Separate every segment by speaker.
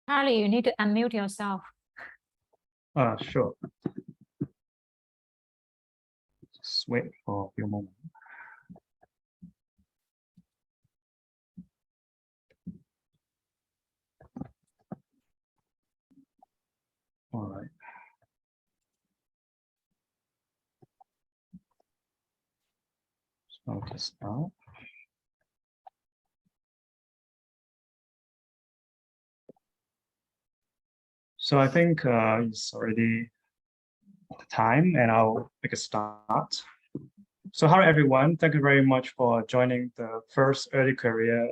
Speaker 1: Charlie, you need to unmute yourself.
Speaker 2: Sure. Just wait for a few moments. All right. So this out. So I think it's already time, and I'll make a start. So hello everyone, thank you very much for joining the first early career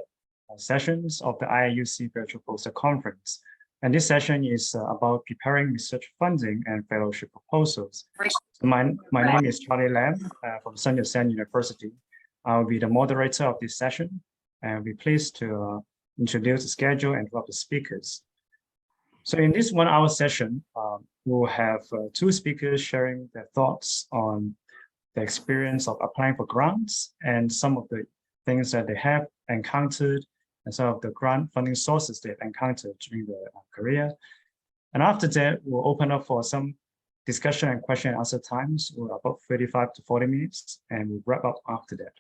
Speaker 2: sessions of the IAUC Virtual Poster Conference. And this session is about preparing research funding and fellowship proposals. So my name is Charlie Lam from Sun Yat-sen University. I'll be the moderator of this session, and I'll be pleased to introduce the schedule and the speakers. So in this 1 hour session, we'll have two speakers sharing their thoughts on the experience of applying for grants and some of the things that they have encountered and some of the grant funding sources they've encountered during their career. And after that, we'll open up for some discussion and question and answer times, about 35 to 40 minutes, and we'll wrap up after that.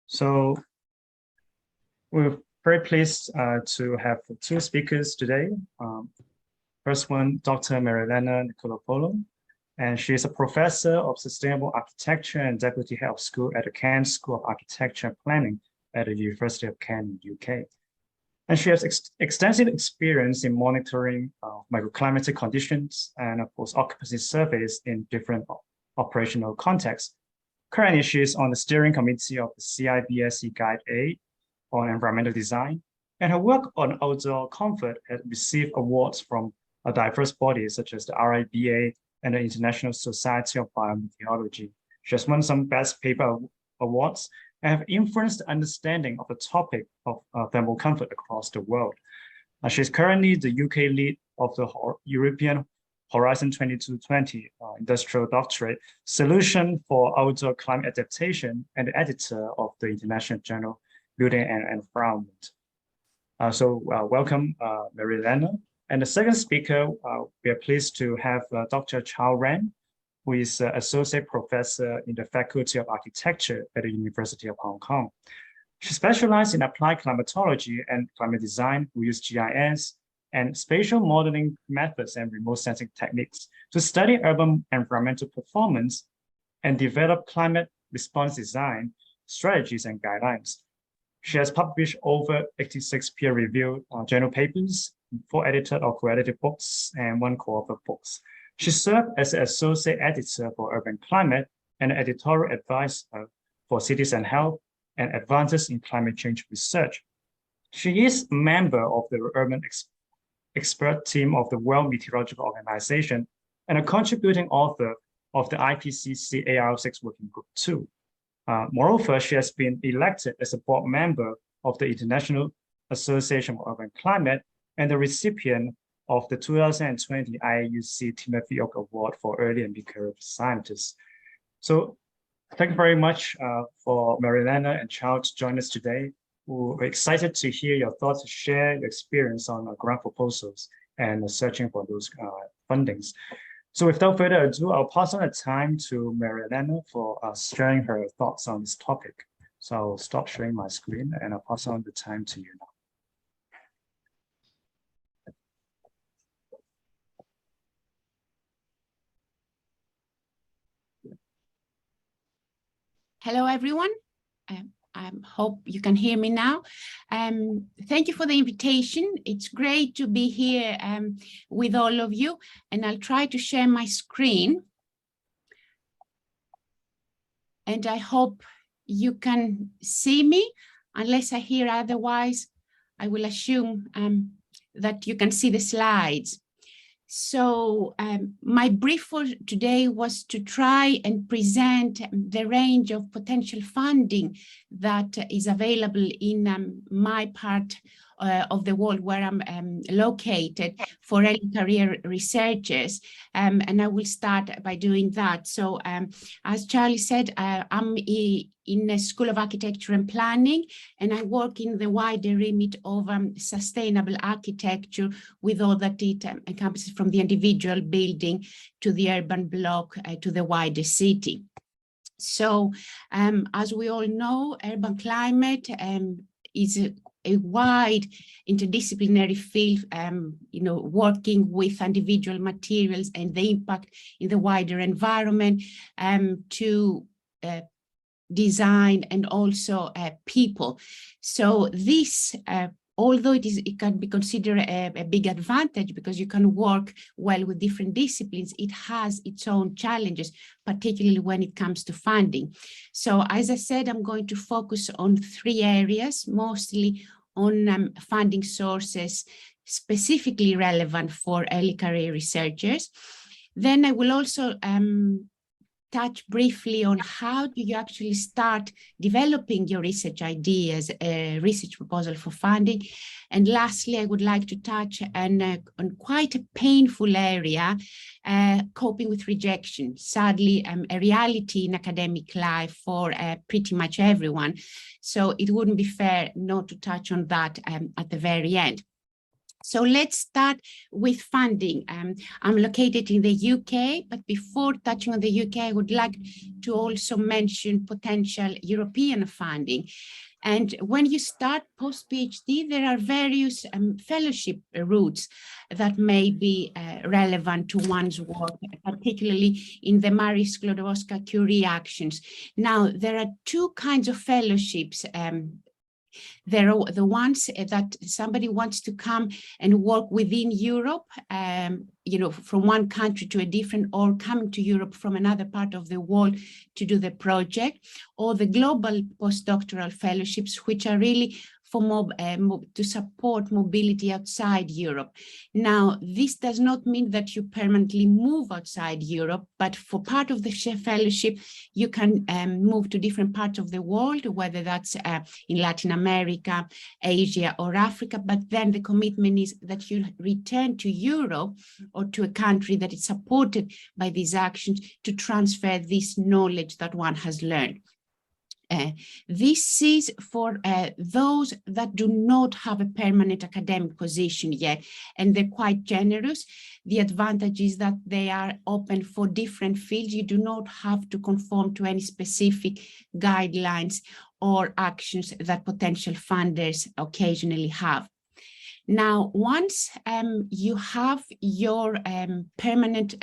Speaker 2: So we're very pleased to have two speakers today. First one, Dr. Marialena Nikolopoulou, and she is a professor of sustainable architecture and deputy head of school at the Kent School of Architecture and Planning at the University of Kent in the UK. And she has extensive experience in monitoring microclimatic conditions and of course occupancy surveys in different operational contexts. Currently, she is on the steering committee of the CIBSE Guide 8 on environmental design, and her work on outdoor comfort has received awards from a diverse bodies such as the RIBA and the International Society of Biometeorology. She has won some Best Paper awards and have influenced the understanding of the topic of thermal comfort across the world. She is currently the UK lead of the European Horizon 2220 Industrial Doctorate Solution for Outdoor Climate Adaptation and the editor of the International Journal Building and Environment. Welcome, Marialena. And the second speaker, we are pleased to have Dr. Chao, who is Associate Professor in the Faculty of Architecture at the University of Hong Kong. She specializes in applied climatology and climate design. We use GIS and spatial modeling methods and remote sensing techniques to study urban environmental performance and develop climate response design strategies and guidelines. She has published over 86 peer-reviewed journal papers, 4 edited or co-edited books, and 1 co-authored books. She served as an associate editor for Urban Climate and editorial advisor for Cities and Health and Advances in Climate Change Research. She is a member of the Urban Expert Team of the World Meteorological Organization and a contributing author of the IPCC AR6 Working Group 2. Moreover, she has been elected as a board member of the International Association for Urban Climate and the recipient of the 2020 IAUC Timothy Oak Award for Early and Mid-Career Scientists. So thank you very much for Marialena and Chao to join us today. We're excited to hear your thoughts, to share your experience on grant proposals and searching for those fundings. So without further ado, I'll pass on the time to Marialena for sharing her thoughts on this topic. So I'll stop sharing my screen and I'll pass on the time to you now.
Speaker 3: Hello, everyone. I hope you can hear me now. Thank you for the invitation. It's great to be here with all of you, and I'll try to share my screen. And I hope you can see me. Unless I hear otherwise, I will assume that you can see the slides. So my brief for today was to try and present the range of potential funding that is available in my part of the world where I'm located for early career researchers. And I will start by doing that. So as Charlie said, I'm in the School of Architecture and Planning, and I work in the wider remit of sustainable architecture with all that it encompasses, from the individual building to the urban block to the wider city. So as we all know, urban climate is a wide interdisciplinary field, working with individual materials and the impact in the wider environment to design and also people. So this, although it can be considered a big advantage because you can work well with different disciplines, it has its own challenges, particularly when it comes to funding. So as I said, I'm going to focus on 3 areas, mostly on funding sources specifically relevant for early career researchers. Then I will also touch briefly on how do you actually start developing your research ideas, research proposal for funding. And lastly, I would like to touch on quite a painful area, coping with rejection. Sadly, a reality in academic life for pretty much everyone. So it wouldn't be fair not to touch on that at the very end. So let's start with funding. I'm located in the UK, but before touching on the UK, I would like to also mention potential European funding. And when you start post-PhD, there are various fellowship routes that may be relevant to one's work, particularly in the Marie Skłodowska-Curie actions. Now, there are 2 kinds of fellowships. There are the ones that somebody wants to come and work within Europe, from one country to a different, or coming to Europe from another part of the world to do the project, or the global postdoctoral fellowships, which are really for to support mobility outside Europe. Now, this does not mean that you permanently move outside Europe, but for part of the fellowship, you can move to different parts of the world, whether that's in Latin America, Asia, or Africa, but then the commitment is that you return to Europe or to a country that is supported by these actions to transfer this knowledge that one has learned. This is for those that do not have a permanent academic position yet, and they're quite generous. The advantage is that they are open for different fields. You do not have to conform to any specific guidelines or actions that potential funders occasionally have. Now, once you have your permanent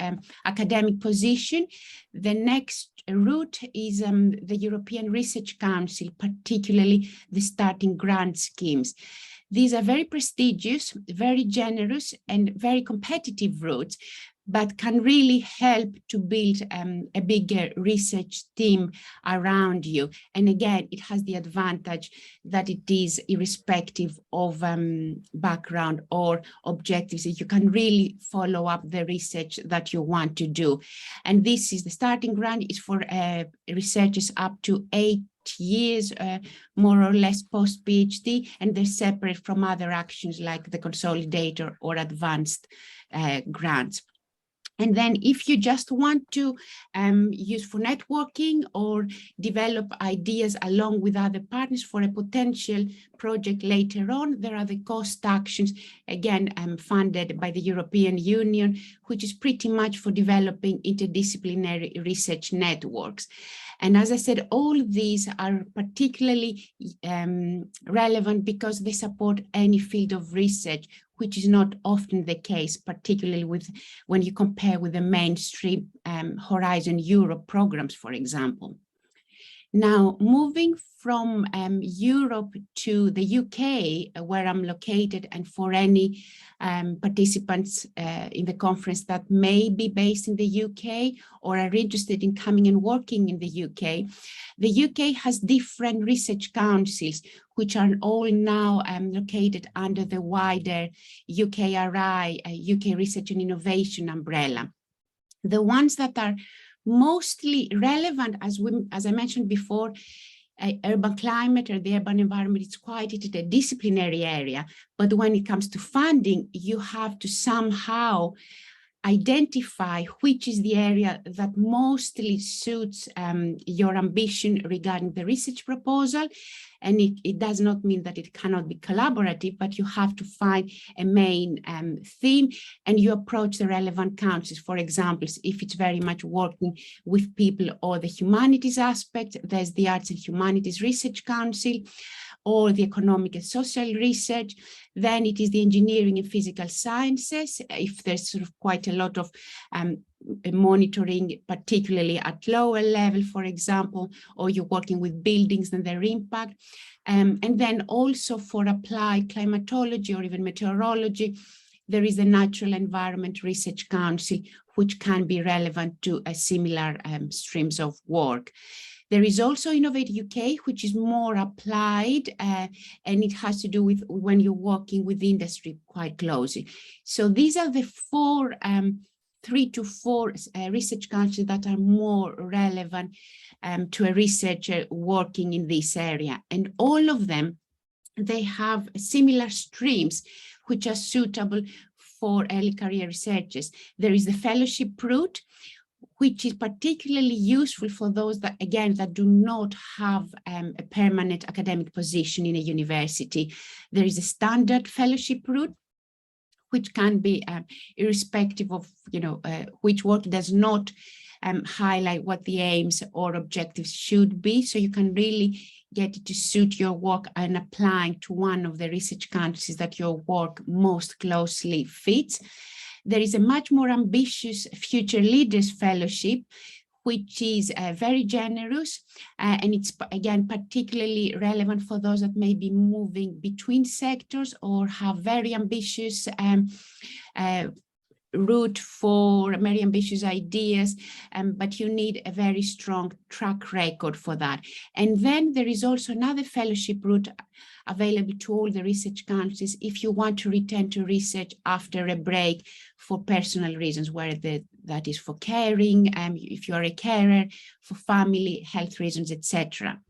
Speaker 3: academic position, the next route is the European Research Council, particularly the starting grant schemes. These are very prestigious, very generous, and very competitive routes, but can really help to build a bigger research team around you. And again, it has the advantage that it is irrespective of background or objectives. You can really follow up the research that you want to do. And this is the starting grant is for researchers up to 8 years, more or less post-PhD, and they're separate from other actions like the consolidator or advanced grants. And then if you just want to use for networking or develop ideas along with other partners for a potential project later on, there are the cost actions, again, funded by the European Union, which is pretty much for developing interdisciplinary research networks. And as I said, all these are particularly relevant because they support any field of research, which is not often the case, particularly when you compare with the mainstream Horizon Europe programs, for example. Now, moving from Europe to the UK, where I'm located, and for any participants in the conference that may be based in the UK or are interested in coming and working in the UK has different research councils, which are all now located under the wider UKRI, UK Research and Innovation umbrella. The ones that are mostly relevant, as I mentioned before, urban climate or the urban environment is quite a disciplinary area. But when it comes to funding, you have to somehow identify which is the area that mostly suits your ambition regarding the research proposal. And it does not mean that it cannot be collaborative, but you have to find a main theme and you approach the relevant councils. For example, if it's very much working with people or the humanities aspect, there's the Arts and Humanities Research Council, or the economic and social research. Then it is the engineering and physical sciences, if there's sort of quite a lot of monitoring, particularly at lower level, for example, or you're working with buildings and their impact. And then also for applied climatology or even meteorology, there is the Natural Environment Research Council, which can be relevant to a similar streams of work. There is also Innovate UK, which is more applied, and it has to do with when you're working with industry quite closely. So these are the 3 to 4 research councils that are more relevant to a researcher working in this area. And all of them, they have similar streams which are suitable for early career researchers. There is the fellowship route, which is particularly useful for those that, again, that do not have a permanent academic position in a university. There is a standard fellowship route, which can be irrespective of, which work does not highlight what the aims or objectives should be. So you can really get it to suit your work and applying to one of the research councils that your work most closely fits. There is a much more ambitious Future Leaders Fellowship, which is very generous, and it's, again, particularly relevant for those that may be moving between sectors or have very ambitious route for very ambitious ideas, but you need a very strong track record for that. And then there is also another fellowship route available to all the research councils if you want to return to research after a break for personal reasons, whether that is for caring, if you are a carer, for family, health reasons, etc.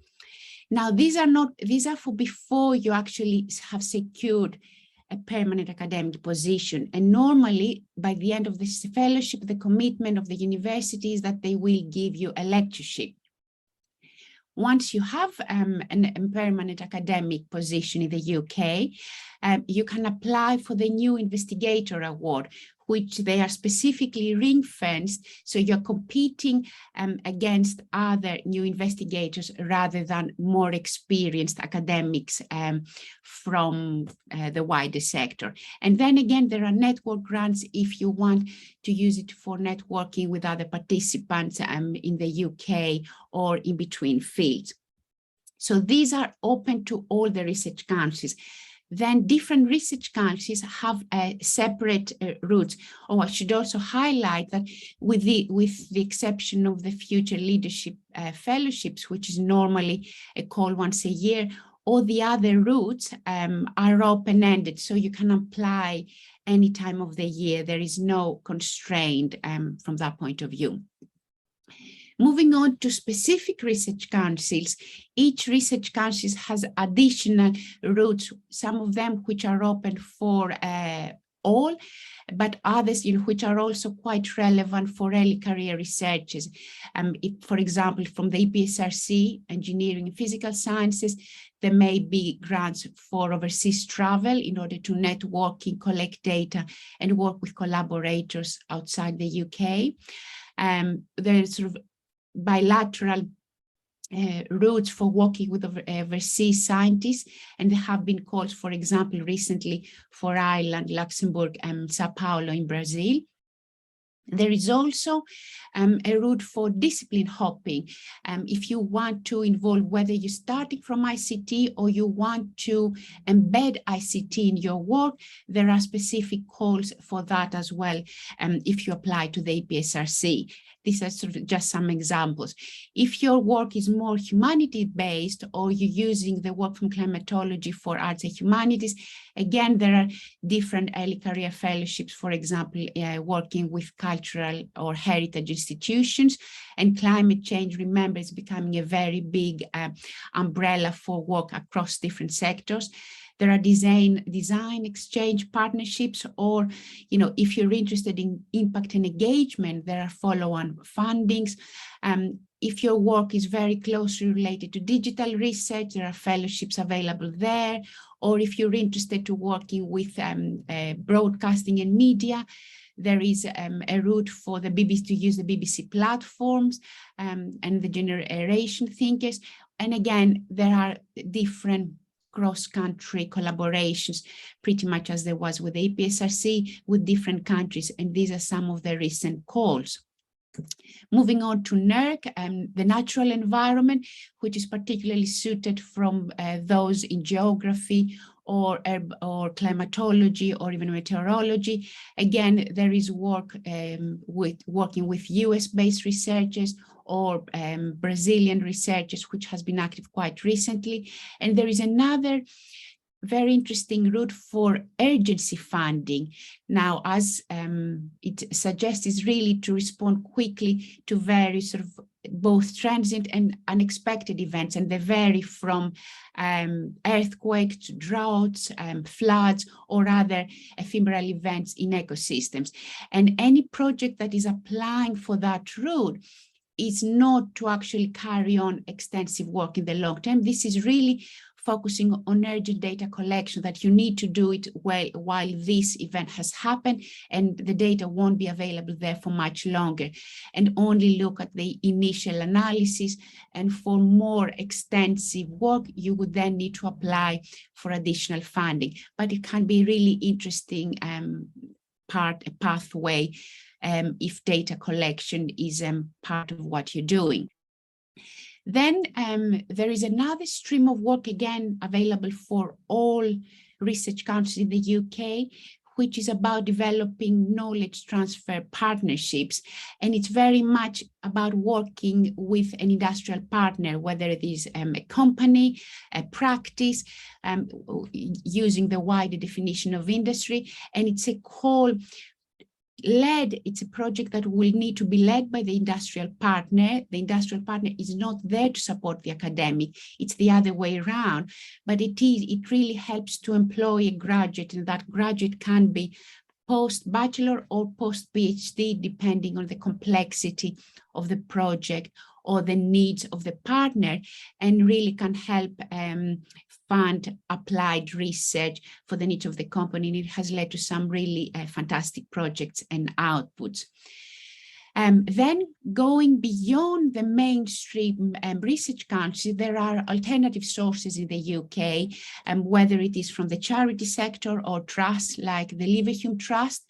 Speaker 3: Now, these are for before you actually have secured a permanent academic position. And normally, by the end of this fellowship, the commitment of the university is that they will give you a lectureship. Once you have a permanent academic position in the UK, you can apply for the New Investigator Award, which they are specifically ring-fenced, so you're competing against other new investigators rather than more experienced academics from the wider sector. And then again, there are network grants if you want to use it for networking with other participants in the UK or in between fields. So these are open to all the research councils. Then different research councils have separate routes. Oh, I should also highlight that with the exception of the Future Leadership Fellowships, which is normally a call once a year, all the other routes are open-ended, so you can apply any time of the year. There is no constraint from that point of view. Moving on to specific research councils, each research council has additional routes, some of them which are open for all, but others which are also quite relevant for early career researchers. For example, from the EPSRC, Engineering and Physical Sciences, there may be grants for overseas travel in order to networking, collect data, and work with collaborators outside the UK. There's sort of bilateral routes for working with overseas scientists, and there have been calls, for example, recently for Ireland, Luxembourg, and Sao Paulo in Brazil. There is also a route for discipline hopping. If you want to involve, whether you're starting from ICT or you want to embed ICT in your work, there are specific calls for that as well if you apply to the EPSRC. These are sort of just some examples. If your work is more humanity-based, or you're using the work from climatology for arts and humanities, again, there are different early career fellowships, for example, working with cultural or heritage institutions. And climate change, remember, is becoming a very big umbrella for work across different sectors. There are design exchange partnerships, or, if you're interested in impact and engagement, there are follow-on fundings. If your work is very closely related to digital research, there are fellowships available there. Or if you're interested to working with broadcasting and media, there is a route for the BBC to use the BBC platforms and the generation thinkers. And again, there are different cross-country collaborations, pretty much as there was with the EPSRC, with different countries, and these are some of the recent calls. Moving on to NERC, the natural environment, which is particularly suited from those in geography or climatology or even meteorology. Again, there is work working with US-based researchers or Brazilian researchers, which has been active quite recently. And there is another very interesting route for urgency funding. Now, as it suggests, is really to respond quickly to very sort of both transient and unexpected events, and they vary from earthquakes to droughts, floods, or other ephemeral events in ecosystems. And any project that is applying for that route is not to actually carry on extensive work in the long term. This is really focusing on urgent data collection, that you need to do it while this event has happened, and the data won't be available there for much longer, and only look at the initial analysis. And for more extensive work, you would then need to apply for additional funding. But it can be really interesting pathway if data collection is part of what you're doing. Then there is another stream of work, again, available for all research councils in the UK, which is about developing knowledge transfer partnerships. And it's very much about working with an industrial partner, whether it is a company, a practice, using the wider definition of industry. And it's a call it's a project that will need to be led by the industrial partner. The industrial partner is not there to support the academic, it's the other way around, but it really helps to employ a graduate, and that graduate can be post-bachelor or post-PhD, depending on the complexity of the project or the needs of the partner, and really can help fund applied research for the needs of the company. And it has led to some really fantastic projects and outputs. Then going beyond the mainstream research council, there are alternative sources in the UK, whether it is from the charity sector or trusts like the Leverhulme Trust,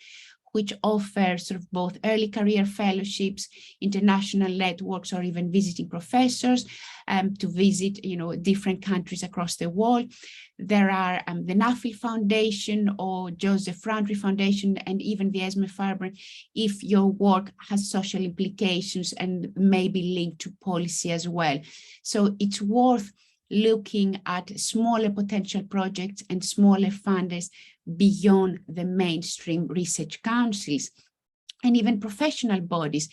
Speaker 3: which offer sort of both early career fellowships, international networks, or even visiting professors to visit, different countries across the world. There are the NAFIL Foundation or Joseph Rowntree Foundation, and even the Esme Farber, if your work has social implications and may be linked to policy as well. So it's worth looking at smaller potential projects and smaller funders beyond the mainstream research councils, and even professional bodies,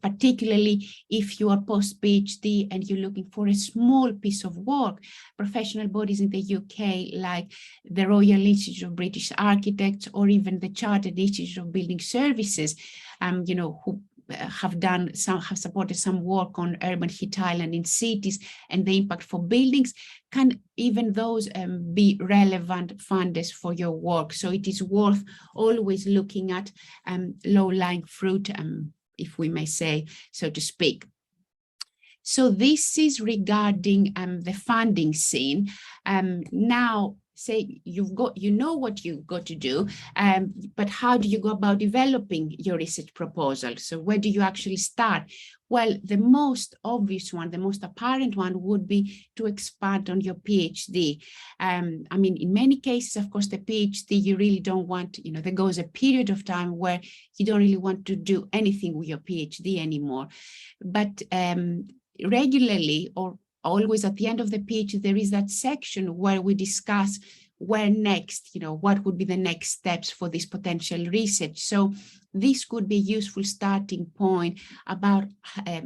Speaker 3: particularly if you are post-PhD and you're looking for a small piece of work. Professional bodies in the UK, like the Royal Institute of British Architects or even the Chartered Institute of Building Services, who have supported some work on urban heat island in cities and the impact for buildings, can even those be relevant funders for your work. So it is worth always looking at low-lying fruit, if we may say, so to speak. So this is regarding the funding scene. Now, say you know what you've got to do, but how do you go about developing your research proposal? So where do you actually start? Well, the most obvious one, the most apparent one would be to expand on your PhD. I mean, in many cases, of course, the PhD, you really don't want, there goes a period of time where you don't really want to do anything with your PhD anymore. But regularly, or always at the end of the PhD, there is that section where we discuss where next, what would be the next steps for this potential research. So this could be a useful starting point about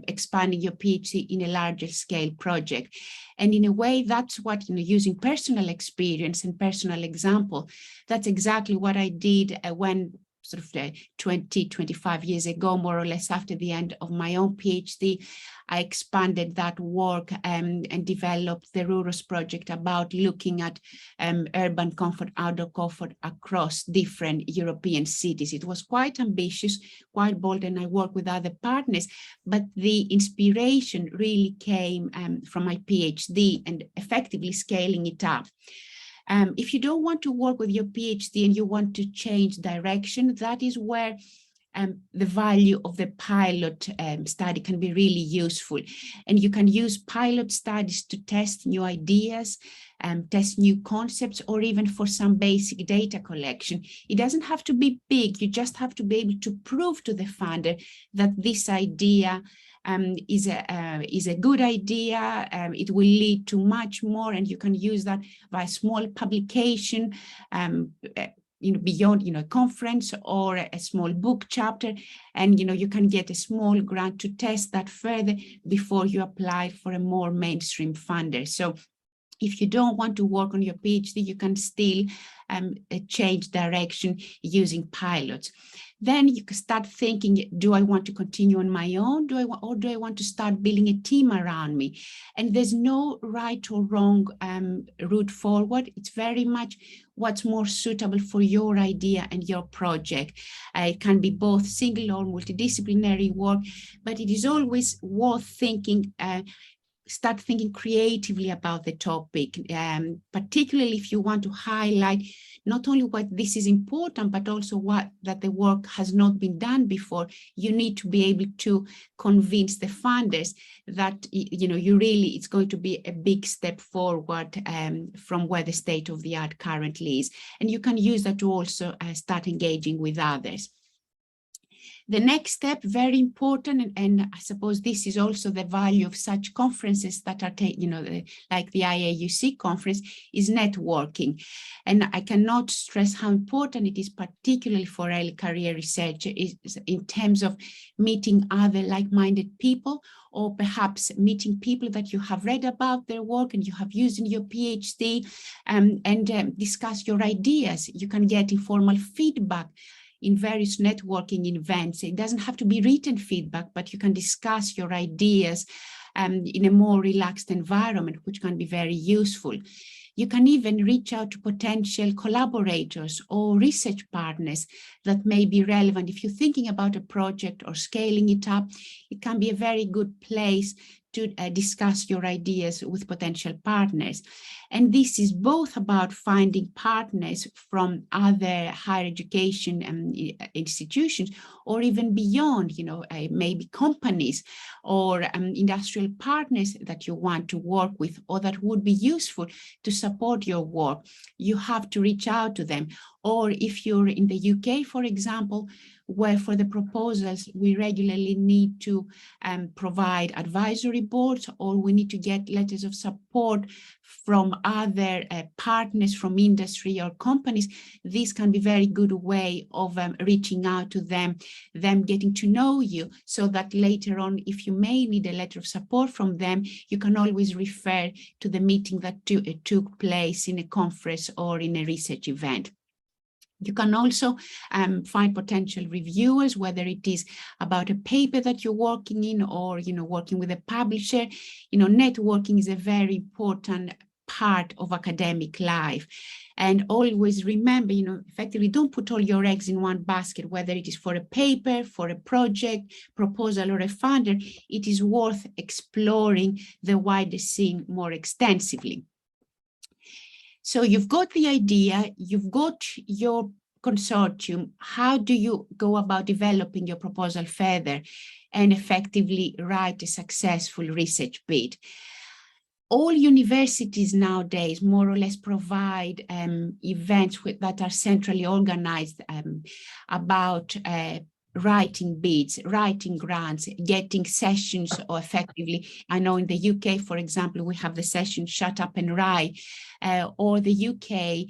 Speaker 3: expanding your PhD in a larger scale project. And in a way, that's what, using personal experience and personal example, that's exactly what I did when sort of 25 years ago, more or less after the end of my own PhD, I expanded that work and developed the RUROS project about looking at urban comfort, outdoor comfort across different European cities. It was quite ambitious, quite bold, and I worked with other partners, but the inspiration really came from my PhD and effectively scaling it up. If you don't want to work with your PhD and you want to change direction, that is where the value of the pilot study can be really useful. And you can use pilot studies to test new ideas, test new concepts, or even for some basic data collection. It doesn't have to be big. You just have to be able to prove to the funder that this idea is a good idea. It will lead to much more, and you can use that by small publication, beyond a conference or a small book chapter, and you can get a small grant to test that further before you apply for a more mainstream funder. So if you don't want to work on your PhD, you can still change direction using pilots. Then you can start thinking, do I want to continue on my own? Or do I want to start building a team around me? And there's no right or wrong route forward. It's very much what's more suitable for your idea and your project. It can be both single or multidisciplinary work, but it is always worth thinking, start thinking creatively about the topic, particularly if you want to highlight not only what this is important, but also that the work has not been done before. You need to be able to convince the funders that it's going to be a big step forward from where the state of the art currently is. And you can use that to also start engaging with others. The next step, very important, and I suppose this is also the value of such conferences that are, like the IAUC conference, is networking. And I cannot stress how important it is, particularly for early career research, in terms of meeting other like-minded people, or perhaps meeting people that you have read about their work and you have used in your PhD, and discuss your ideas. You can get informal feedback in various networking events. It doesn't have to be written feedback, but you can discuss your ideas in a more relaxed environment, which can be very useful. You can even reach out to potential collaborators or research partners that may be relevant. If you're thinking about a project or scaling it up, it can be a very good place to discuss your ideas with potential partners. And this is both about finding partners from other higher education institutions, or even beyond, maybe companies or industrial partners that you want to work with, or that would be useful to support your work. You have to reach out to them. Or if you're in the UK, for example, where for the proposals, we regularly need to provide advisory boards, or we need to get letters of support from other partners from industry or companies. This can be a very good way of reaching out to them getting to know you, so that later on, if you may need a letter of support from them, you can always refer to the meeting that took place in a conference or in a research event. You can also find potential reviewers, whether it is about a paper that you're working in, or working with a publisher. Networking is a very important part of academic life. And always remember, effectively, don't put all your eggs in one basket, whether it is for a paper, for a project, proposal, or a funder. It is worth exploring the wider scene more extensively. So you've got the idea, you've got your consortium. How do you go about developing your proposal further and effectively write a successful research bid? All universities nowadays more or less provide events that are centrally organized about writing bids, writing grants, getting sessions, or effectively, I know in the UK, for example, we have the session Shut Up and Write, or the UK,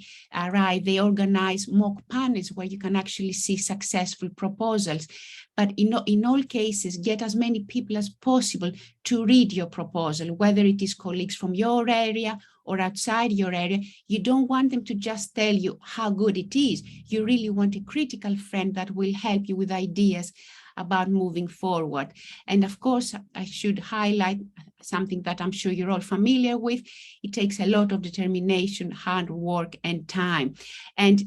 Speaker 3: they organize mock panels where you can actually see successful proposals. But in all cases, get as many people as possible to read your proposal, whether it is colleagues from your area or outside your area. You don't want them to just tell you how good it is. You really want a critical friend that will help you with ideas about moving forward. And of course, I should highlight something that I'm sure you're all familiar with. It takes a lot of determination, hard work, and time. And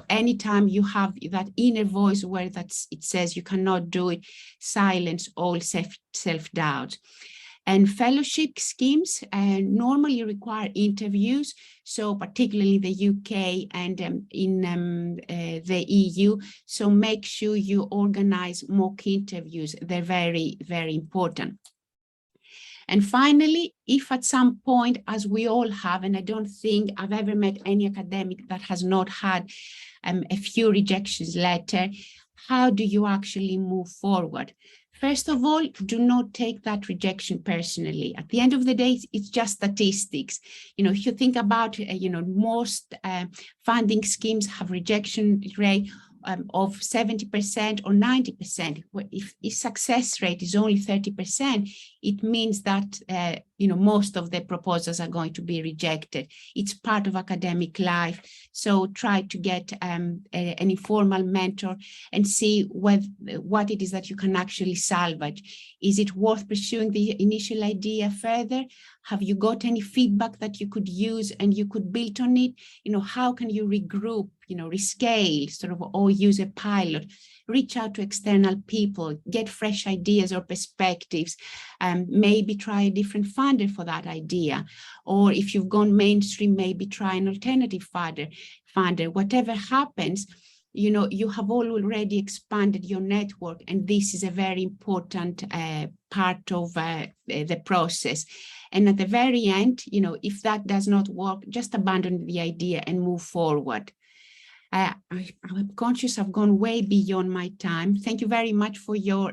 Speaker 3: anytime you have that inner voice where it says you cannot do it, silence all self-doubt. And fellowship schemes normally require interviews, so particularly in the UK and in the EU. So make sure you organize mock interviews. They're very, very important. And finally, if at some point, as we all have, and I don't think I've ever met any academic that has not had a few rejections letter, how do you actually move forward? First of all, do not take that rejection personally. At the end of the day, it's just statistics. If you think about, most funding schemes have rejection rate of 70% or 90%. If success rate is only 30%, it means that most of the proposals are going to be rejected. It's part of academic life. So try to get an informal mentor and see what it is that you can actually salvage. Is it worth pursuing the initial idea further? Have you got any feedback that you could use and you could build on it? How can you regroup, rescale, or use a pilot? Reach out to external people, get fresh ideas or perspectives, maybe try a different funder for that idea. Or if you've gone mainstream, maybe try an alternative funder. Whatever happens, you have already expanded your network, and this is a very important part of the process. And at the very end, if that does not work, just abandon the idea and move forward. I'm conscious I've gone way beyond my time. Thank you very much for your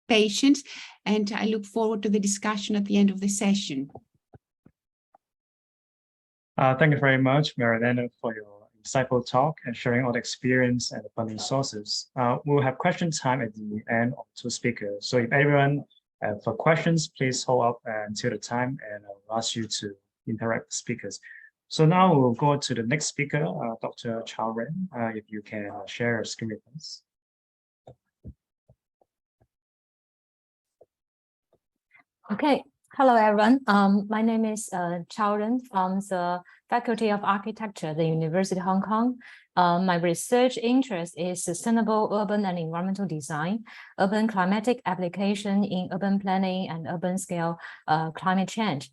Speaker 3: patience, and I look forward to the discussion at the end of the session.
Speaker 2: Thank you very much, Marialena, for your insightful talk and sharing all the experience and the funding sources. We'll have question time at the end of two speakers. So if everyone for questions, please hold up until the time, and I'll ask you to interact with speakers. So now we'll go to the next speaker, Dr. Chao. If you can share your screen with us.
Speaker 1: Okay, hello everyone. My name is Chao from the Faculty of Architecture, the University of Hong Kong. My research interest is sustainable urban and environmental design, urban climatic application in urban planning, and urban scale climate change.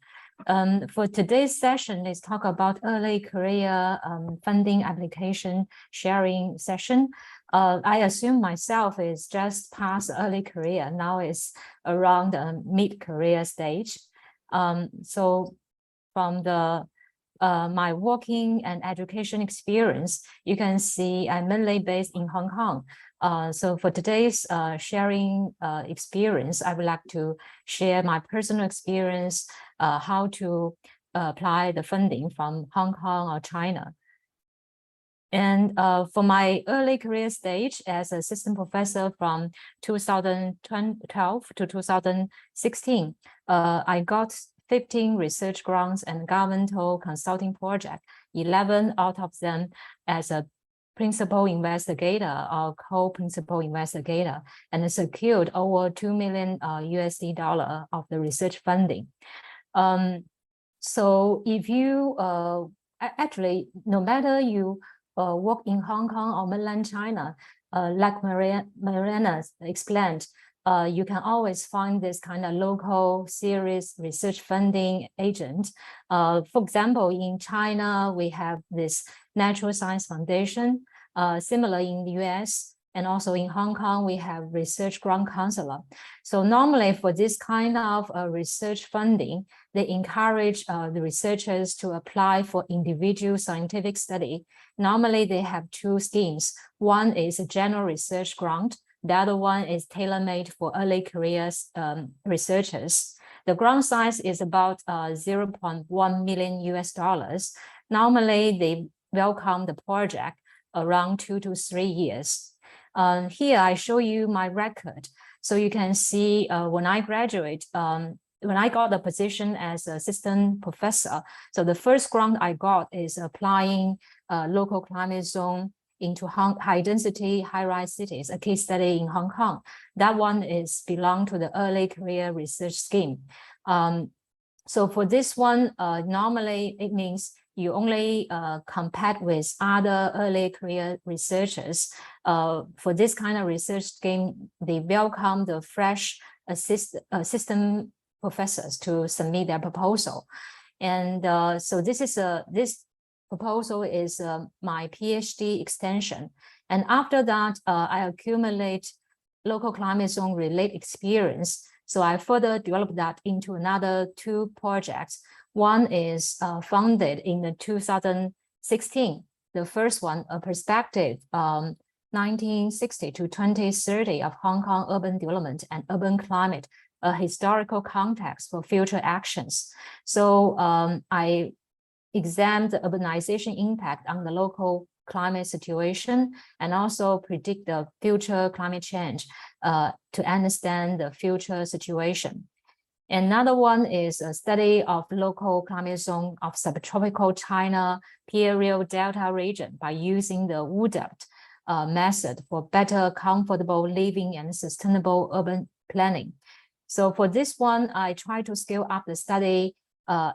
Speaker 1: For today's session, let's talk about early career funding application sharing session. I assume myself is just past early career. Now it's around the mid-career stage. So from my working and education experience, you can see I'm mainly based in Hong Kong. So for today's sharing experience, I would like to share my personal experience, how to apply the funding from Hong Kong or China. And for my early career stage as assistant professor from 2012 to 2016, I got 15 research grants and governmental consulting projects, 11 out of them as a principal investigator or co-principal investigator, and secured over $2 million USD of the research funding. So if you actually, no matter you work in Hong Kong or mainland China, like Marialena explained, you can always find this kind of local serious research funding agent. For example, in China, we have this Natural Science Foundation, similar in the US, and also in Hong Kong, we have Research Grant Counselor. So normally for this kind of research funding, they encourage the researchers to apply for individual scientific study. Normally they have two schemes. One is a general research grant. The other one is tailor-made for early career researchers. The grant size is about 0.1 million US. Normally they welcome the project around 2 to 3 years. Here I show you my record. So you can see when I graduate, when I got the position as assistant professor, so the first grant I got is applying local climate zone into high density, high-rise cities, a case study in Hong Kong. That one is belong to the early career research scheme. So for this one, normally it means you only compete with other early career researchers. For this kind of research scheme, they welcome the fresh assistant professors to submit their proposal. And so this proposal is my PhD extension. And after that, I accumulate local climate zone related experience. So I further developed that into another 2 projects. One is funded in 2016. The first one, a perspective 1960 to 2030 of Hong Kong urban development and urban climate, a historical context for future actions. So I examined the urbanization impact on the local climate situation and also predict the future climate change to understand the future situation. Another one is a study of local climate zone of subtropical China Imperial Delta region by using the WUDEPT method for better comfortable living and sustainable urban planning. So for this one, I try to scale up the study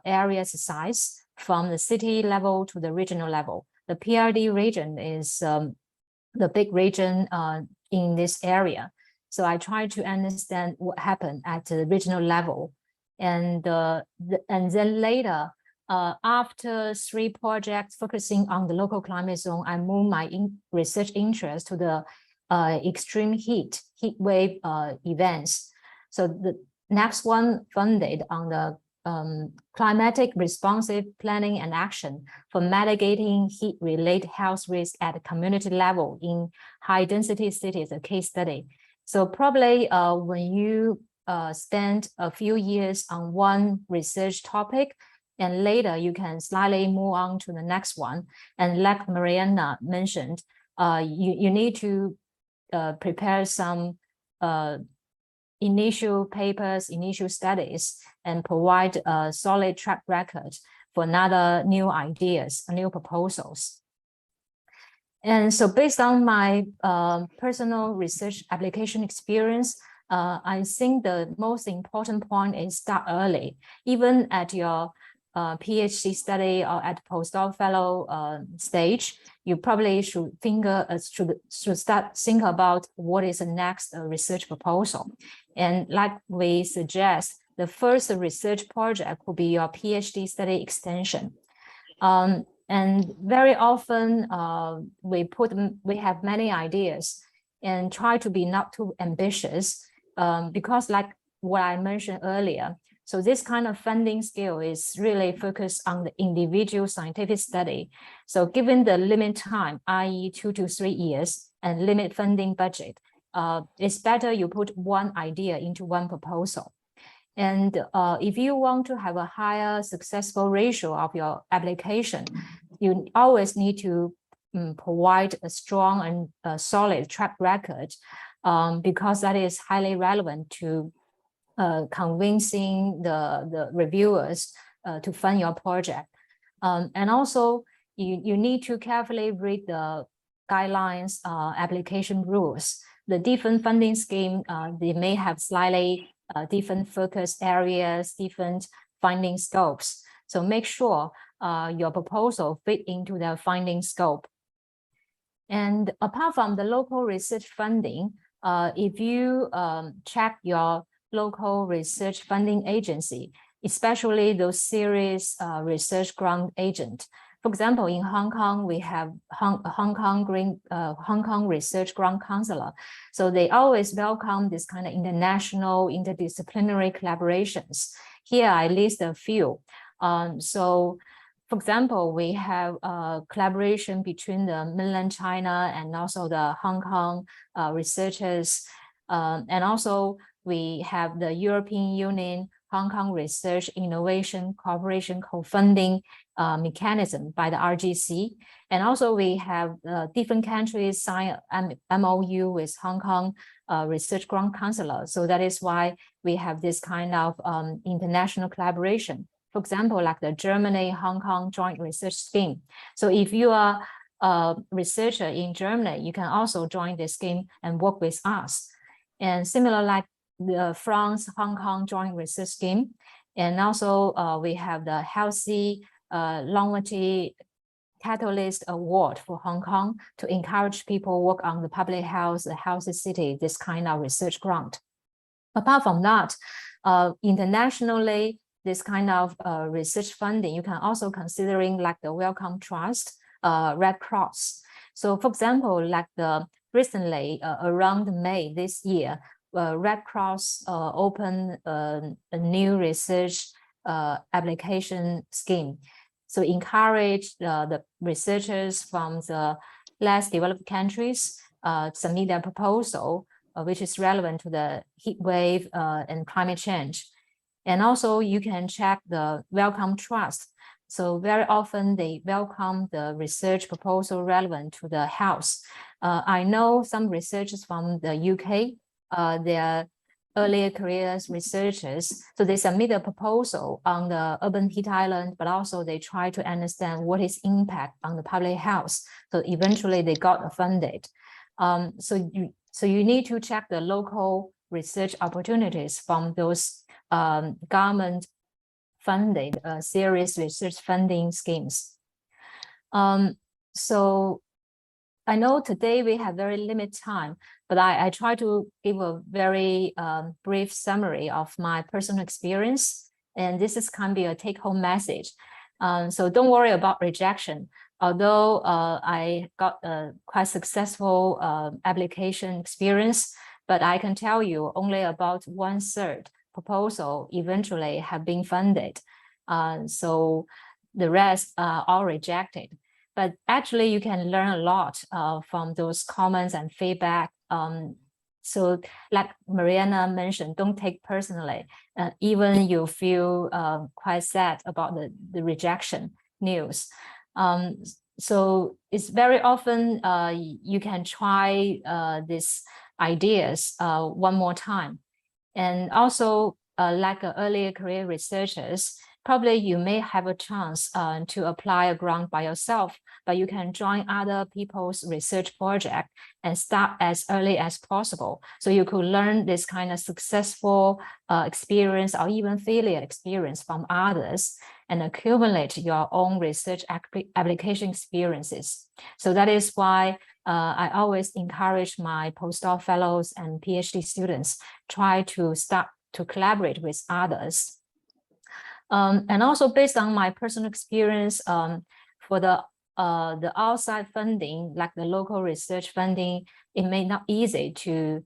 Speaker 1: area size from the city level to the regional level. The PRD region is the big region in this area. So I try to understand what happened at the regional level. And then later, after 3 projects focusing on the local climate zone, I moved my research interest to the extreme heat wave events. So the next one funded on the climatic responsive planning and action for mitigating heat-related health risk at the community level in high-density cities, a case study. So probably when you spend a few years on one research topic, and later you can slightly move on to the next one. And like Marialena mentioned, you need to prepare some initial papers, initial studies, and provide a solid track record for another new ideas, new proposals. And so based on my personal research application experience, I think the most important point is start early. Even at your PhD study or at postdoc fellow stage, you probably should start think about what is the next research proposal. And like we suggest, the first research project could be your PhD study extension. And very often we have many ideas and try to be not too ambitious because like what I mentioned earlier, so this kind of funding scale is really focused on the individual scientific study. So given the limit time, i.e. 2 to 3 years, and limit funding budget, it's better you put one idea into one proposal. And if you want to have a higher successful ratio of your application, you always need to provide a strong and solid track record because that is highly relevant to convincing the reviewers to fund your project. And also, you need to carefully read the guidelines, application rules. The different funding scheme, they may have slightly different focus areas, different funding scopes. So make sure your proposal fit into the funding scope. And apart from the local research funding, if you check your local research funding agency, especially those serious research grant agent. For example, in Hong Kong, we have Hong Kong Research Grant Counselor. So they always welcome this kind of international, interdisciplinary collaborations. Here, I list a few. So, for example, we have a collaboration between the mainland China and also the Hong Kong researchers. And also, we have the European Union Hong Kong Research Innovation Cooperation Co-funding mechanism by the RGC. And also we have different countries sign MOU with Hong Kong Research Grant Counselor. So that is why we have this kind of international collaboration. For example, like the Germany-Hong Kong Joint Research Scheme. So if you are a researcher in Germany, you can also join this scheme and work with us. And similar like the France-Hong Kong Joint Research Scheme. And also we have the Healthy Longevity Catalyst Award for Hong Kong to encourage people work on the public health, the healthy city, this kind of research grant. Apart from that, internationally, this kind of research funding, you can also considering like the Wellcome Trust, Red Cross. So for example, like the recently around May this year, Red Cross opened a new research application scheme. So encourage the researchers from the less developed countries submit their proposal, which is relevant to the heat wave and climate change. And also you can check the Wellcome Trust. So very often they welcome the research proposal relevant to the health. I know some researchers from the UK, they are earlier careers researchers. So they submit a proposal on the urban heat island, but also they try to understand what is impact on the public health. So eventually they got funded. So you need to check the local research opportunities from those government funded serious research funding schemes. So I know today we have very limited time, but I try to give a very brief summary of my personal experience. And this can be a take-home message. So don't worry about rejection. Although I got a quite successful application experience, but I can tell you only about 1/3 proposal eventually have been funded. So the rest are all rejected. But actually you can learn a lot from those comments and feedback. So like Marialena mentioned, don't take personally, even you feel quite sad about the rejection news. So it's very often you can try these ideas one more time. And also like earlier career researchers, probably you may have a chance to apply a grant by yourself, but you can join other people's research project and start as early as possible. So you could learn this kind of successful experience or even failure experience from others and accumulate your own research application experiences. So that is why I always encourage my postdoc fellows and PhD students try to start to collaborate with others. And also based on my personal experience, for the outside funding, like the local research funding, it may not easy to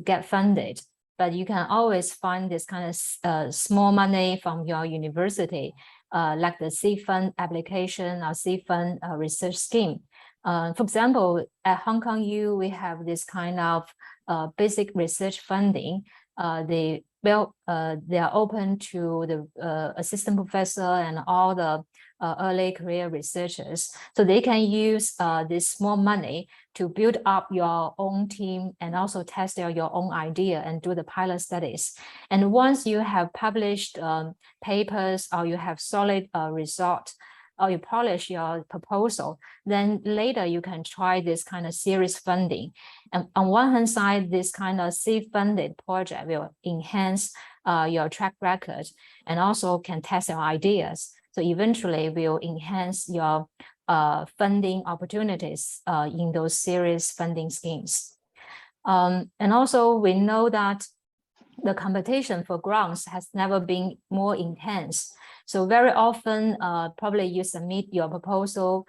Speaker 1: get funded, but you can always find this kind of small money from your university, like the seed fund application or seed fund research scheme. For example, at Hong Kong U, we have this kind of basic research funding. They are open to the assistant professor and all the early career researchers. So they can use this small money to build up your own team and also test your own idea and do the pilot studies. And once you have published papers or you have solid result, or you polish your proposal, then later you can try this kind of series funding. And on one hand side, this kind of seed funded project will enhance your track record and also can test your ideas. So eventually will enhance your funding opportunities in those series funding schemes. And also we know that the competition for grants has never been more intense. So very often, probably you submit your proposal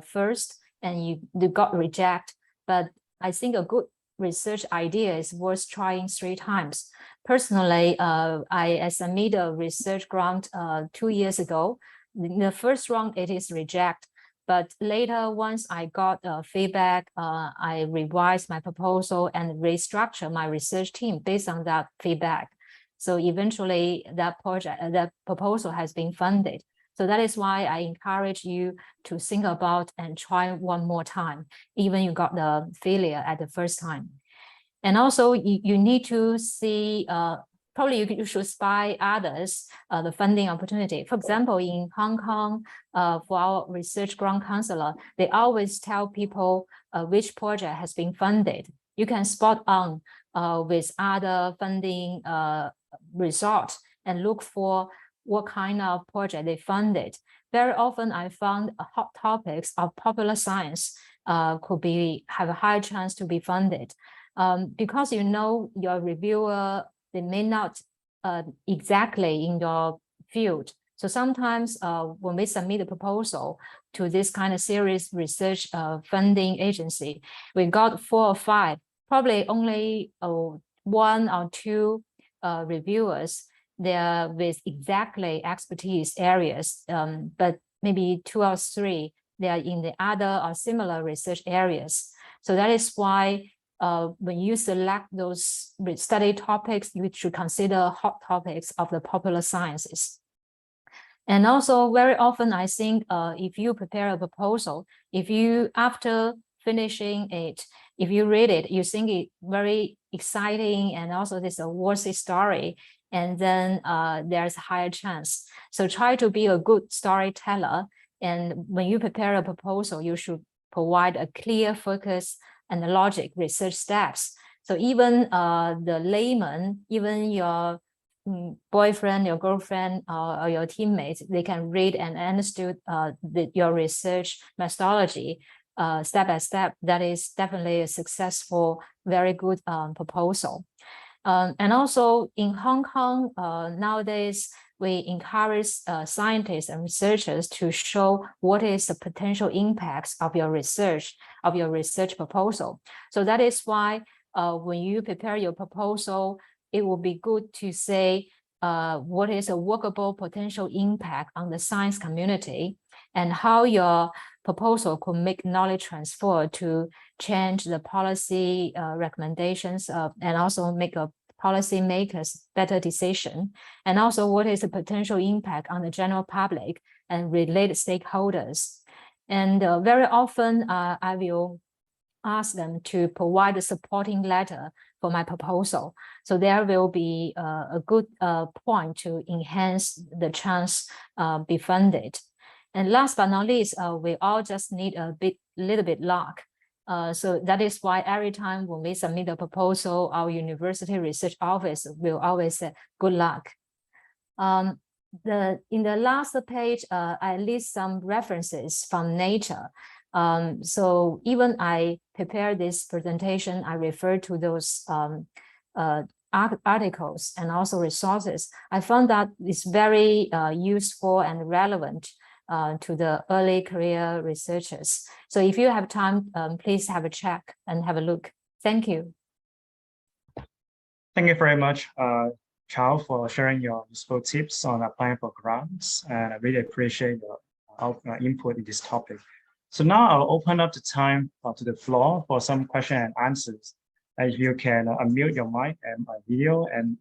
Speaker 1: first and you got rejected. But I think a good research idea is worth trying 3 times. Personally, I submitted a research grant 2 years ago. In the first round, it is rejected. But later, once I got feedback, I revised my proposal and restructured my research team based on that feedback. So eventually that proposal has been funded. So that is why I encourage you to think about and try one more time, even you got the failure at the first time. And also you need to see, probably you should spy others, the funding opportunity. For example, in Hong Kong, for our research grant counselor, they always tell people which project has been funded. You can spot on with other funding results and look for what kind of project they funded. Very often I found hot topics of popular science could have a high chance to be funded. Because you know your reviewer, they may not exactly in your field. So sometimes when we submit a proposal to this kind of serious research funding agency, we got 4 or 5, probably only 1 or 2 reviewers there with exactly expertise areas, but maybe 2 or 3, they are in the other or similar research areas. So that is why when you select those study topics, you should consider hot topics of the popular sciences. And also very often, I think if you prepare a proposal, if you, after finishing it, if you read it, you think it very exciting and also this a worthy story, and then there's a higher chance. So try to be a good storyteller. And when you prepare a proposal, you should provide a clear focus and the logic research steps. So even the layman, even your boyfriend, your girlfriend, or your teammates, they can read and understand your research methodology step by step. That is definitely a successful, very good proposal. And also in Hong Kong, nowadays, we encourage scientists and researchers to show what is the potential impacts of your research proposal. So that is why when you prepare your proposal, it will be good to say what is a workable potential impact on the science community and how your proposal could make knowledge transfer to change the policy recommendations and also make a policymakers better decision, and also what is the potential impact on the general public and related stakeholders. And very often I will ask them to provide a supporting letter for my proposal. So there will be a good point to enhance the chance be funded. And last but not least, we all just need a little bit luck. So that is why every time when we submit a proposal, our university research office will always say good luck. In the last page, I list some references from Nature. So even I prepare this presentation, I refer to those articles and also resources. I found that it's very useful and relevant to the early career researchers. So if you have time, please have a check and have a look. Thank you.
Speaker 2: Thank you very much, Chao, for sharing your useful tips on applying for grants. And I really appreciate your input in this topic. So now I'll open up the time to the floor for some questions and answers. And if you can unmute your mic and video and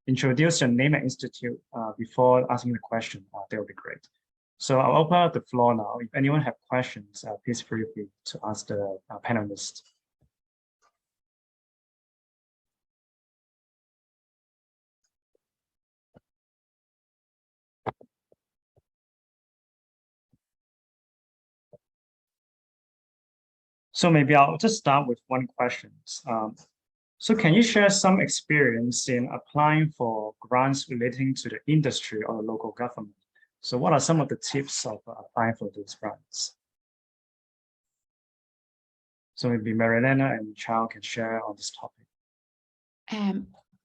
Speaker 2: introduce your name and institute before asking the question, that would be great. So I'll open up the floor now. If anyone have questions, please feel free to ask the panelists. So maybe I'll just start with one question. So can you share some experience in applying for grants relating to the industry or the local government? So what are some of the tips of applying for those grants? So maybe Marialena and Chao can share on this topic.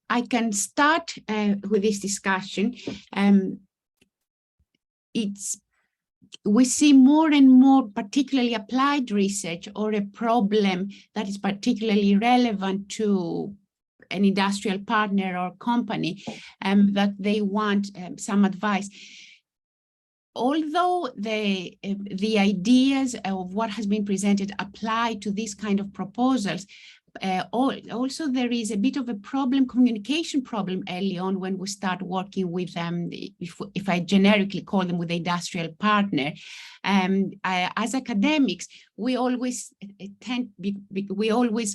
Speaker 3: I can start with this discussion. We see more and more particularly applied research or a problem that is particularly relevant to an industrial partner or company that they want some advice. Although the ideas of what has been presented apply to these kind of proposals, also there is a bit of a communication problem early on when we start working with them, if I generically call them with the industrial partner. As academics, we always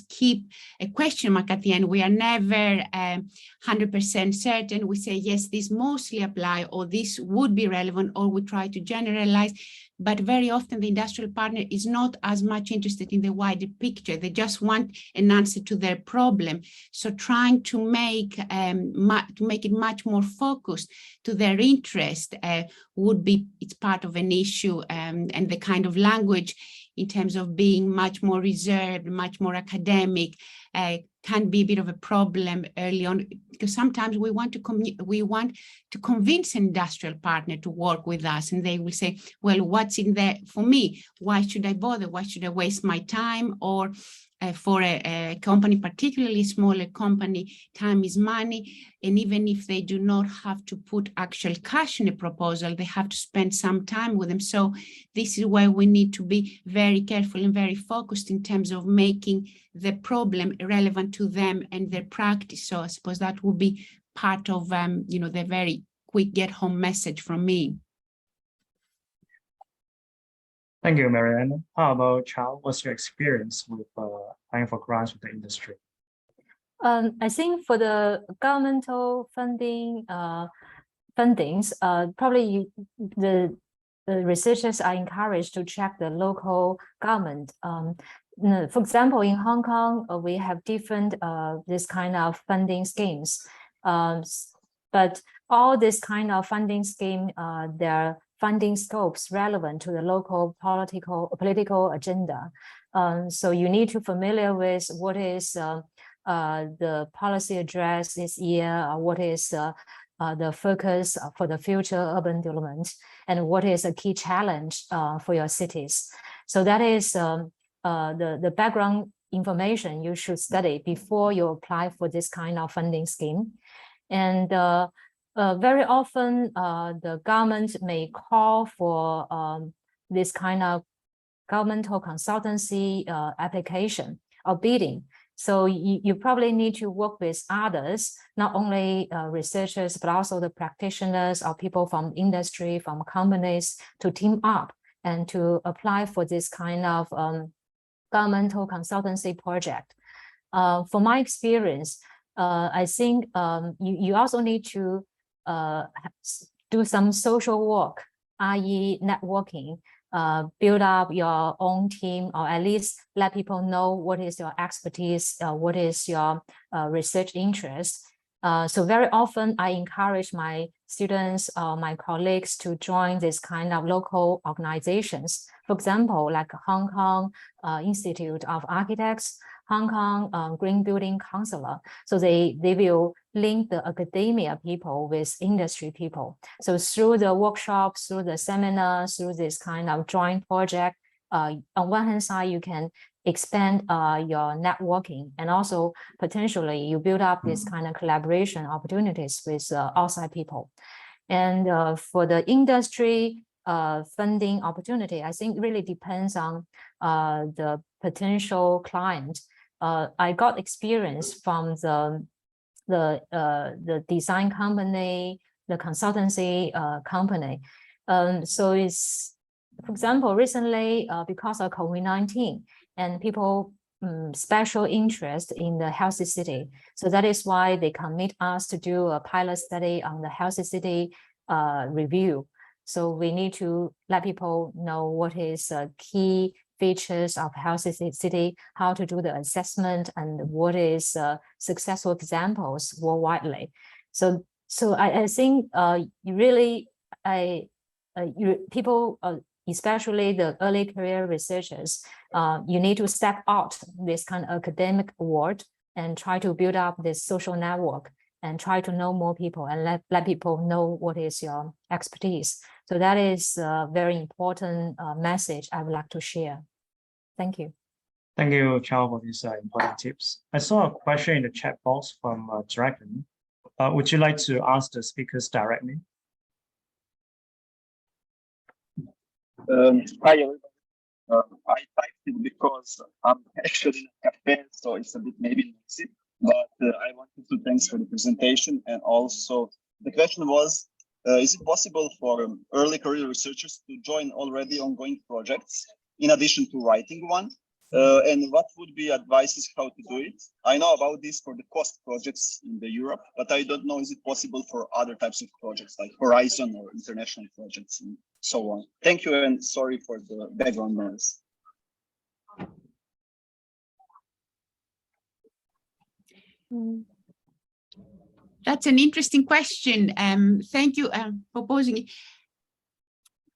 Speaker 3: keep a question mark at the end. We are never 100% certain. We say, yes, this mostly apply, or this would be relevant, or we try to generalize. But very often the industrial partner is not as much interested in the wider picture. They just want an answer to their problem. So trying to make it much more focused to their interest it's part of an issue, and the kind of language in terms of being much more reserved, much more academic, can be a bit of a problem early on, because sometimes we want to convince an industrial partner to work with us, and they will say, well, what's in there for me? Why should I bother? Why should I waste my time? Or for a company, particularly a smaller company, time is money. And even if they do not have to put actual cash in a proposal, they have to spend some time with them. So this is where we need to be very careful and very focused in terms of making the problem relevant to them and their practice. So I suppose that will be part of the very quick get home message from me.
Speaker 2: Thank you, Marialena. How about Chao? What's your experience with applying for grants with the industry?
Speaker 1: I think for the governmental fundings, probably the researchers are encouraged to check the local government. For example, in Hong Kong, we have different this kind of funding schemes, but all this kind of funding scheme, their funding scopes relevant to the local political agenda. So you need to familiar with what is the policy address this year, what is the focus for the future urban development, and what is a key challenge for your cities. So that is the background information you should study before you apply for this kind of funding scheme. And very often the government may call for this kind of governmental consultancy application or bidding. So you probably need to work with others, not only researchers, but also the practitioners or people from industry, from companies, to team up and to apply for this kind of governmental consultancy project. For my experience, I think you also need to do some social work, i.e. networking, build up your own team, or at least let people know what is your expertise, what is your research interest. So very often I encourage my students, my colleagues to join this kind of local organizations. For example, like Hong Kong Institute of Architects, Hong Kong Green Building Council. So they will link the academia people with industry people. So through the workshops, through the seminars, through this kind of joint project, on one hand side, you can expand your networking, and also potentially you build up this kind of collaboration opportunities with outside people. And for the industry funding opportunity, I think really depends on the potential client. I got experience from the design company, the consultancy company. So it's, for example, recently because of COVID-19 and people special interest in the healthy city. So that is why they commit us to do a pilot study on the healthy city review. So we need to let people know what is key features of healthy city, how to do the assessment, and what is successful examples worldwide. So I think people especially the early career researchers, you need to step out this kind of academic world and try to build up this social network and try to know more people and let people know what is your expertise. So that is a very important message I would like to share. Thank you.
Speaker 2: Thank you, Chao, for these important tips. I saw a question in the chat box from Dragon. Would you like to ask the speakers directly?
Speaker 4: Hi, everybody. I typed it because I'm actually in a cafe, so it's a bit maybe noisy, but I wanted to thanks for the presentation. And also the question was, is it possible for early career researchers to join already ongoing projects in addition to writing one? And what would be advices how to do it? I know about this for the cost projects in the Europe, but I don't know, is it possible for other types of projects like Horizon or international projects and so on? Thank you, and sorry for the background noise.
Speaker 3: That's an interesting question. Thank you for posing it.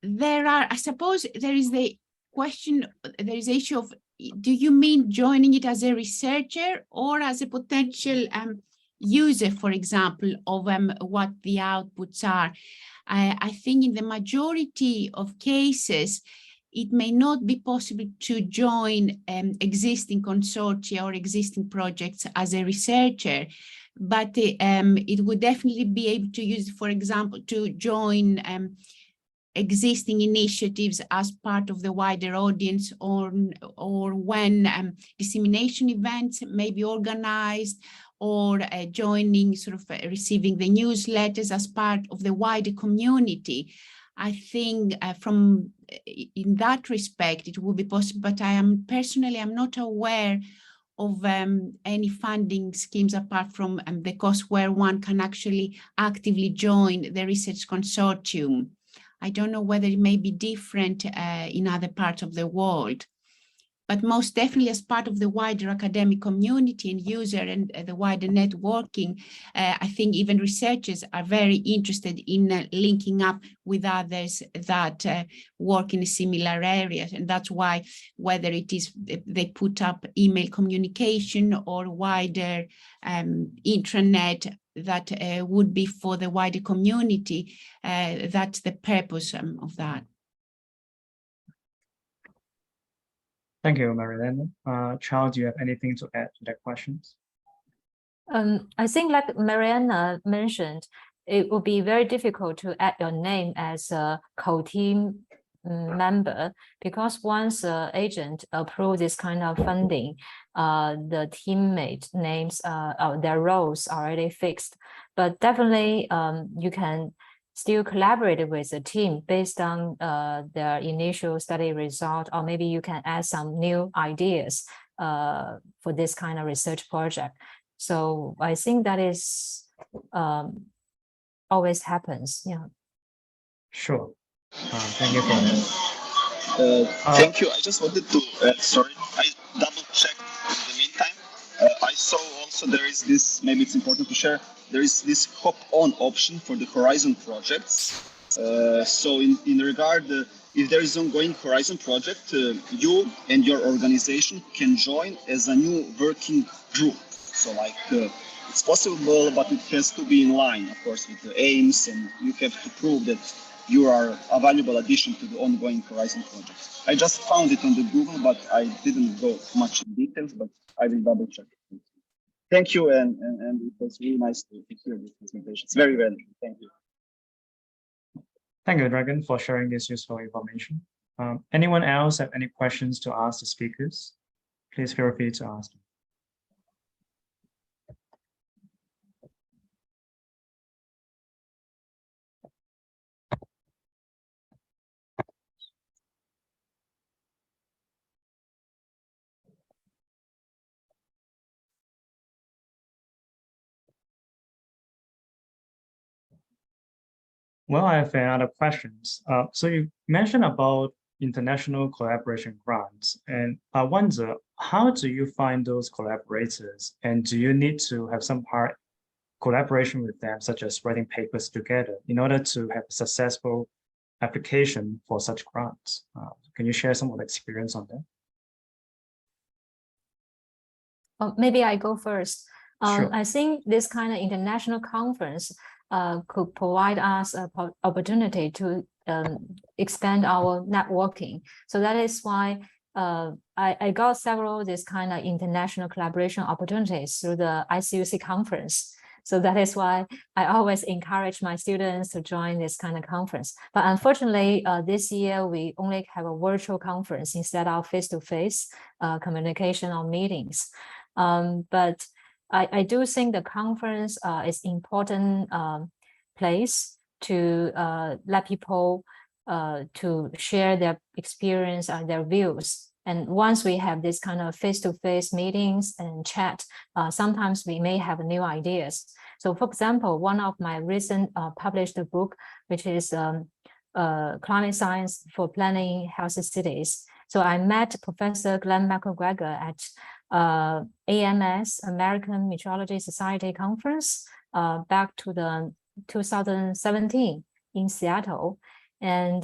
Speaker 3: There are, I suppose there is the question, there is the issue of, do you mean joining it as a researcher or as a potential user, for example, of what the outputs are? I think in the majority of cases, it may not be possible to join existing consortia or existing projects as a researcher, but it would definitely be able to use, for example, to join existing initiatives as part of the wider audience, or when dissemination events may be organized, or joining, sort of receiving the newsletters as part of the wider community. I think in that respect, it will be possible, but I'm not aware of any funding schemes apart from the cost where one can actually actively join the research consortium. I don't know whether it may be different in other parts of the world, but most definitely as part of the wider academic community and user and the wider networking, I think even researchers are very interested in linking up with others that work in similar areas. And that's why, whether it is they put up email communication or wider intranet that would be for the wider community, that's the purpose of that.
Speaker 2: Thank you, Marialena. Chao, do you have anything to add to that questions?
Speaker 1: I think, like Marialena mentioned, it would be very difficult to add your name as a co-team member, because once an agent approves this kind of funding, the teammate names, their roles are already fixed. But definitely, you can still collaborate with the team based on their initial study result, or maybe you can add some new ideas for this kind of research project. So I think that is always happens. Yeah.
Speaker 2: Sure. Thank you for that.
Speaker 4: Thank you. I just wanted to, sorry, I double checked in the meantime. I saw also there is this, maybe it's important to share, there is this hop-on option for the Horizon projects. So in regard, if there is ongoing Horizon project, you and your organization can join as a new working group. So like it's possible, but it has to be in line, of course, with the aims, and you have to prove that you are a valuable addition to the ongoing Horizon project. I just found it on the Google, but I didn't go much in details, but I will double check it. Thank you, and it was really nice to hear this presentation. It's very valuable. Thank you.
Speaker 2: Thank you, Dragon, for sharing this useful information. Anyone else have any questions to ask the speakers? Please feel free to ask them. Well, I have other questions. So you mentioned about international collaboration grants, and I wonder, how do you find those collaborators? And do you need to have some collaboration with them, such as writing papers together, in order to have a successful application for such grants. Can you share some of the experience on that?
Speaker 1: Maybe I go first.
Speaker 2: Sure.
Speaker 1: I think this kind of international conference could provide us an opportunity to expand our networking. So that is why I got several this kind of international collaboration opportunities through the ICUC conference. So that is why I always encourage my students to join this kind of conference. But unfortunately, this year we only have a virtual conference instead of face-to-face communication or meetings. But I do think the conference is important place to let people to share their experience and their views. And once we have this kind of face-to-face meetings and chat, sometimes we may have new ideas. So for example, one of my recent published book, which is Climate Science for Planning Healthy Cities. So I met Professor Glenn McGregor at AMS, American Meteorology Society Conference, back to the 2017 in Seattle. And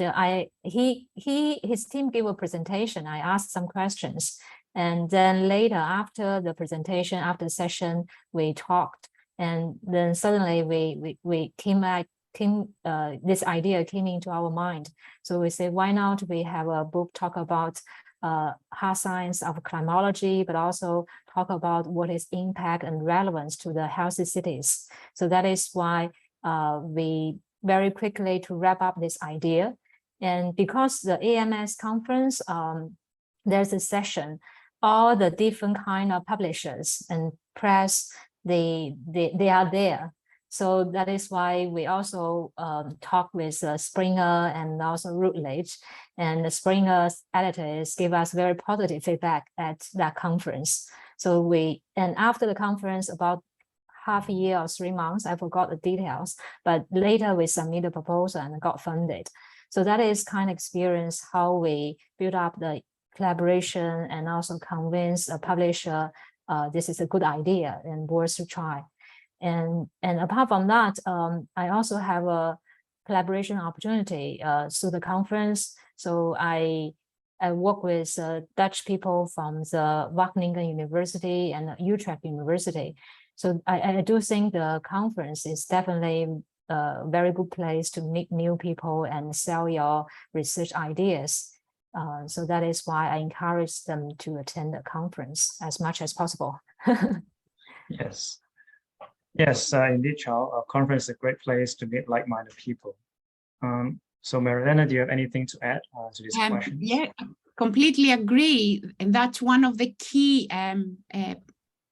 Speaker 1: his team gave a presentation. I asked some questions, and then later after the presentation, after the session, we talked, and then suddenly this idea came into our mind. So we said, why not we have a book talk about hard science of climatology, but also talk about what is impact and relevance to the healthy cities. So that is why we very quickly to wrap up this idea. And because the AMS conference, there's a session, all the different kind of publishers and press, they are there. So that is why we also talk with Springer and also Routledge, and the Springer's editors give us very positive feedback at that conference. So and after the conference, about half a year or 3 months, I forgot the details, but later we submitted a proposal and got funded. So that is kind of experience how we build up the collaboration and also convince a publisher this is a good idea and worth to try. And apart from that, I also have a collaboration opportunity through the conference. So I work with Dutch people from the Wageningen University and Utrecht University. So I do think the conference is definitely a very good place to meet new people and sell your research ideas. So that is why I encourage them to attend the conference as much as possible.
Speaker 2: Yes. Yes, indeed, Chao. A conference is a great place to meet like-minded people. So Marialena, do you have anything to add to this question?
Speaker 3: Yeah, completely agree. And that's one of the key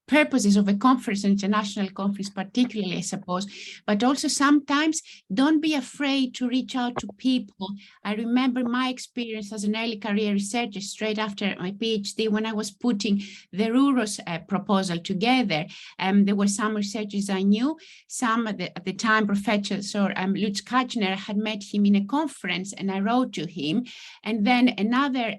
Speaker 3: purposes of a conference, international conference particularly, I suppose, but also sometimes don't be afraid to reach out to people. I remember my experience as an early career researcher straight after my PhD when I was putting the RUROS proposal together. There were some researchers I knew, some at the time, Professor Lutz Kachner, I had met him in a conference and I wrote to him. And then another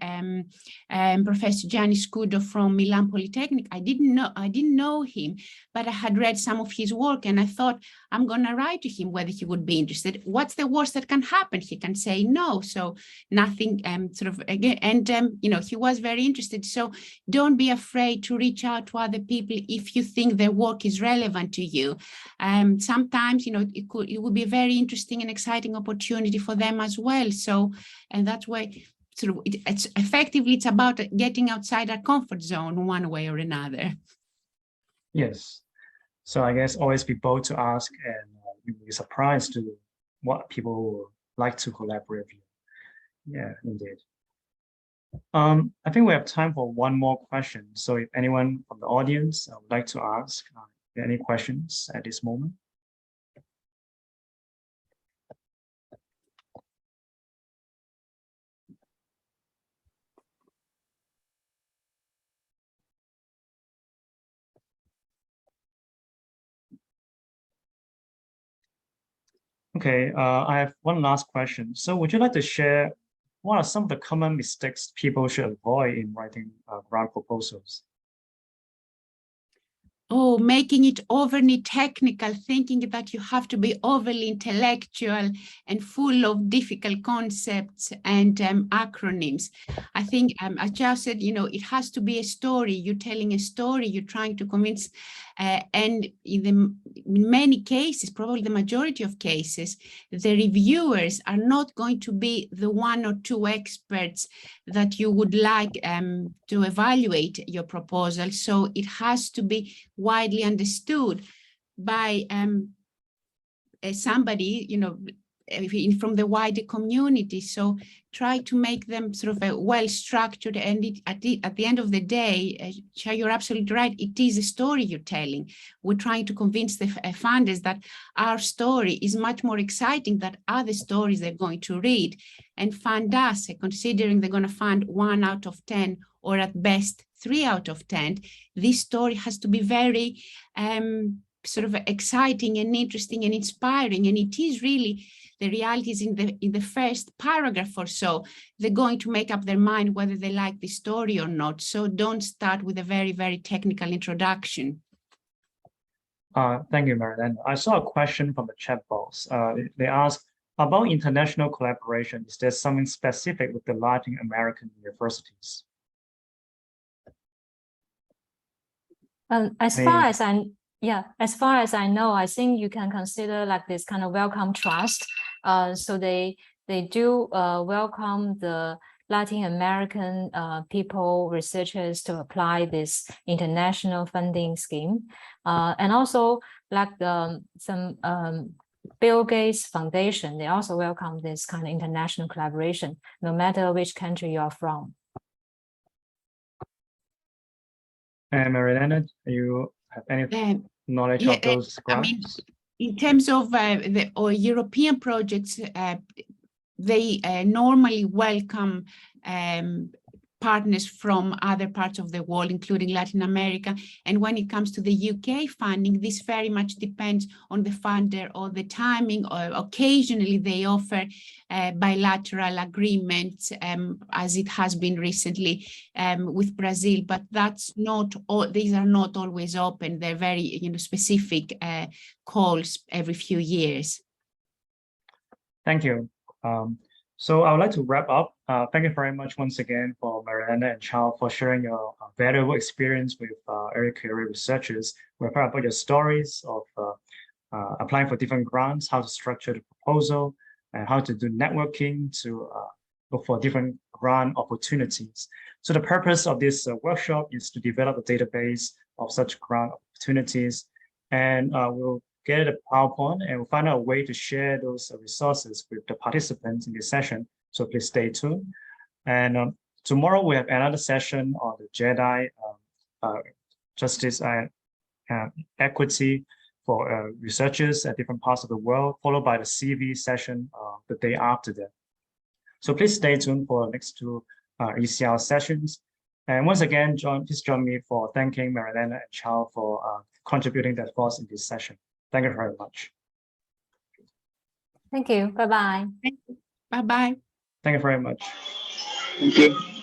Speaker 3: Professor Gianni Scudo from Milan Polytechnic, I didn't know him, but I had read some of his work and I thought, I'm going to write to him whether he would be interested. What's the worst that can happen? He can say no. So nothing he was very interested. So don't be afraid to reach out to other people if you think their work is relevant to you. Sometimes, it would be a very interesting and exciting opportunity for them as well. So, and that's why it's about getting outside our comfort zone one way or another.
Speaker 2: Yes. So I guess always be bold to ask, and you'll be surprised to what people like to collaborate with. Yeah, indeed. I think we have time for one more question. So if anyone from the audience would like to ask any questions at this moment. Okay, I have one last question. So would you like to share what are some of the common mistakes people should avoid in writing grant proposals?
Speaker 3: Oh, making it overly technical, thinking that you have to be overly intellectual and full of difficult concepts and acronyms. I think, as Chao said, you know, it has to be a story. You're telling a story, you're trying to convince, and in many cases, probably the majority of cases, the reviewers are not going to be the one or two experts that you would like to evaluate your proposal. So it has to be widely understood by somebody, you know, from the wider community. So try to make them sort of a well-structured, and at the end of the day, Chao, you're absolutely right, it is a story you're telling. We're trying to convince the funders that our story is much more exciting than other stories they're going to read and fund us, considering they're going to fund 1 out of 10 or at best 3 out of 10. This story has to be very sort of exciting and interesting and inspiring, and it is really the reality is in the first paragraph or so, they're going to make up their mind whether they like the story or not. So don't start with a very, very technical introduction.
Speaker 2: Thank you, Marialena. I saw a question from the chat box. They asked about international collaboration. Is there something specific with the Latin American universities?
Speaker 1: As far as I know, I think you can consider like this kind of welcome trust. So they do welcome the Latin American people, researchers to apply this international funding scheme. And also like some Bill Gates Foundation, they also welcome this kind of international collaboration, no matter which country you're from.
Speaker 2: And Marialena, do you have any knowledge of those grants?
Speaker 3: I mean, in terms of the European projects, they normally welcome partners from other parts of the world, including Latin America. And when it comes to the UK funding, this very much depends on the funder or the timing, or occasionally they offer bilateral agreements, as it has been recently with Brazil, but that's not all, these are not always open. They're very, you know, specific calls every few years.
Speaker 2: Thank you. So I would like to wrap up. Thank you very much once again for Marialena and Chao for sharing your valuable experience with early career researchers. We're proud about your stories of applying for different grants, how to structure the proposal, and how to do networking to look for different grant opportunities. So the purpose of this workshop is to develop a database of such grant opportunities, and we'll get a PowerPoint and we'll find out a way to share those resources with the participants in this session. So please stay tuned. And tomorrow we have another session on the JEDI, justice and equity for researchers at different parts of the world, followed by the CV session the day after that. So please stay tuned for the next 2 ECR sessions. And once again, please join me for thanking Marialena and Chao for contributing their thoughts in this session. Thank you very much.
Speaker 1: Thank you. Bye-bye.
Speaker 3: Bye-bye.
Speaker 2: Thank you very much.
Speaker 4: Thank you.